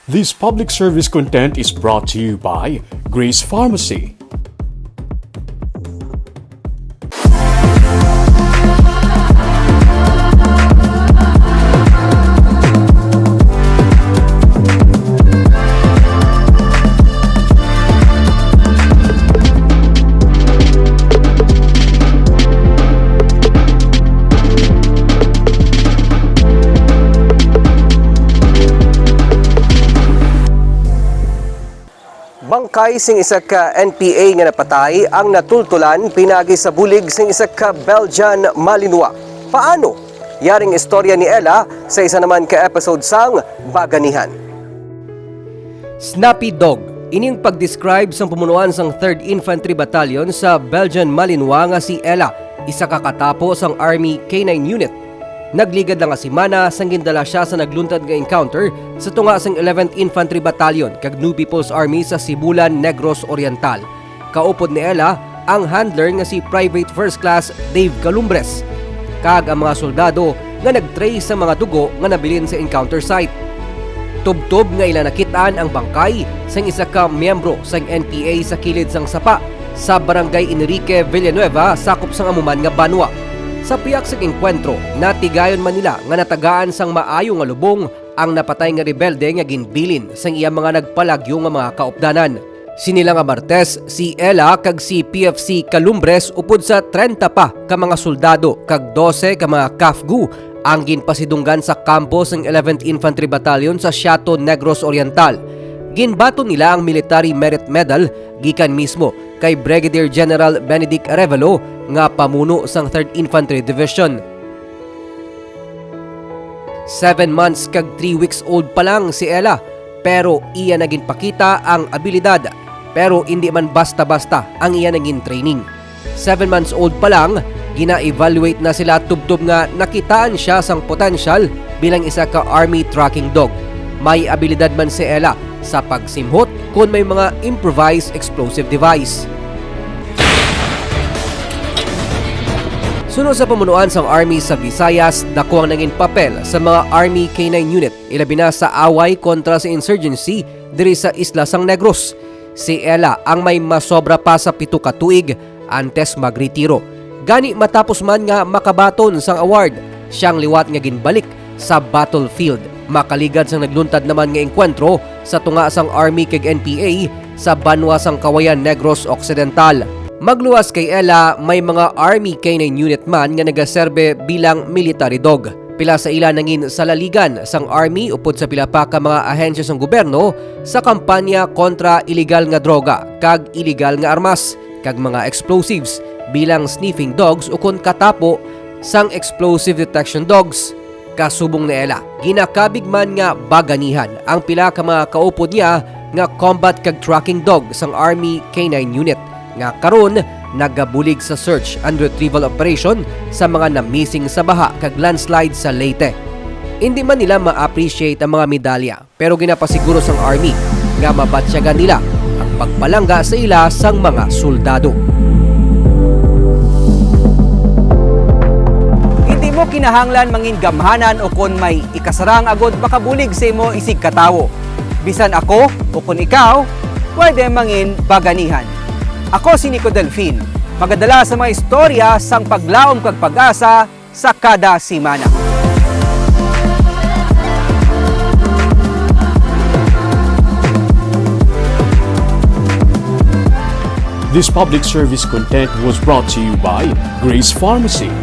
This public service content is brought to you by Grace Pharmacy. Bangkay sing isa ka NPA nga napatay ang natultulan pinagi sa bulig sing isa ka Belgian Malinois. Paano? Yaring istorya ni Ella sa isa naman ka episode sang Baganihan. Snappy Dog, ining pag-describe sang pumunuan sang 3rd Infantry Battalion sa Belgian Malinois nga si Ella, isa ka katapo sang Army K9 unit. Nagligad lang nga si Mana sang gindala siya sa nagluntad nga encounter sa tunga sang 11th Infantry Battalion kag New People's Army sa Sibulan, Negros Oriental. Kaupod ni Ella ang handler nga si Private First Class Dave Calumbres kag ang mga soldado nga nagtrace sa mga dugo nga nabilin sa encounter site. Tubtob nga ila nakitaan ang bangkay sang isa ka miyembro sang NPA sa kilid sang sapa sa Barangay Enrique Villanueva sakop sang amuman nga Banwa. Sa piyak sa engkwentro, natigayon man nila nga natagaan sang maayo nga lubong ang napatay nga rebelde nga ginbilin sang iya mga nagpalagyo nga mga kaupdanan. Sinila nga Martes, si Ella kag si PFC Calumbres upod sa 30 pa ka mga soldado kag 12 ka mga KAFGU ang ginpasidunggan sa kampo sang 11th Infantry Battalion sa Chateau Negros Oriental. Ginbato nila ang Military Merit Medal gikan mismo kay Brigadier General Benedict Arevalo nga pamuno sang 3rd Infantry Division. 7 months kag 3 weeks old pa lang si Ella pero iya naging pakita ang abilidad pero hindi man basta-basta ang iya naging training. 7 months old pa lang, gina-evaluate na sila tubtob nga nakitaan siya sang potential bilang isa ka Army tracking dog. May abilidad man si Ella sa pagsimhot kung may mga improvised explosive device. Sunod sa pamunuan sang Army sa Visayas, dako ang naging papel sa mga Army K9 unit, ilabi na sa away kontra sa insurgency diri sa isla sang Negros. Si Ella ang may masobra pa sa 7 ka tuig antes magretiro. Gani matapos man nga makabaton sang award, siyang liwat nga ginbalik sa battlefield. Makaligad sang nagluntad naman nga engkwentro sa tunga sang Army kag NPA sa Banwa sang Kawayan, Negros Occidental. Magluwas kay Ella, may mga Army K9 unit man nga nagaserbe bilang military dog. Pila sa ila nangin sa laligan sang Army upod sa pila pa ka mga ahensya sang gobyerno sa kampanya kontra illegal nga droga kag illegal nga armas kag mga explosives bilang sniffing dogs o kun katapo sang explosive detection dogs. Kasubong ni Ella, ginakabig man nga Baganihan ang pila ka mga kaupod niya nga combat kag tracking dog sang Army K9 unit nga karon nagabulig sa search and retrieval operation sa mga na-missing sa baha kag landslide sa Leyte. Hindi man nila ma-appreciate ang mga medalya pero ginapasiguro sang Army nga mabatsyagan nila ang pagpalangga sa ila sang mga soldado. Hindi mo kinahanglan mangin gamhanan o kon may ikasarang agod makabulig sa imo isig katawo. Bisan ako o kon ikaw, pwede mangin Baganihan. Ako si Nico Delfin, magadala sa mga istorya sang paglaom kag pag-asa sa kada simana. This public service content was brought to you by Grace Pharmacy.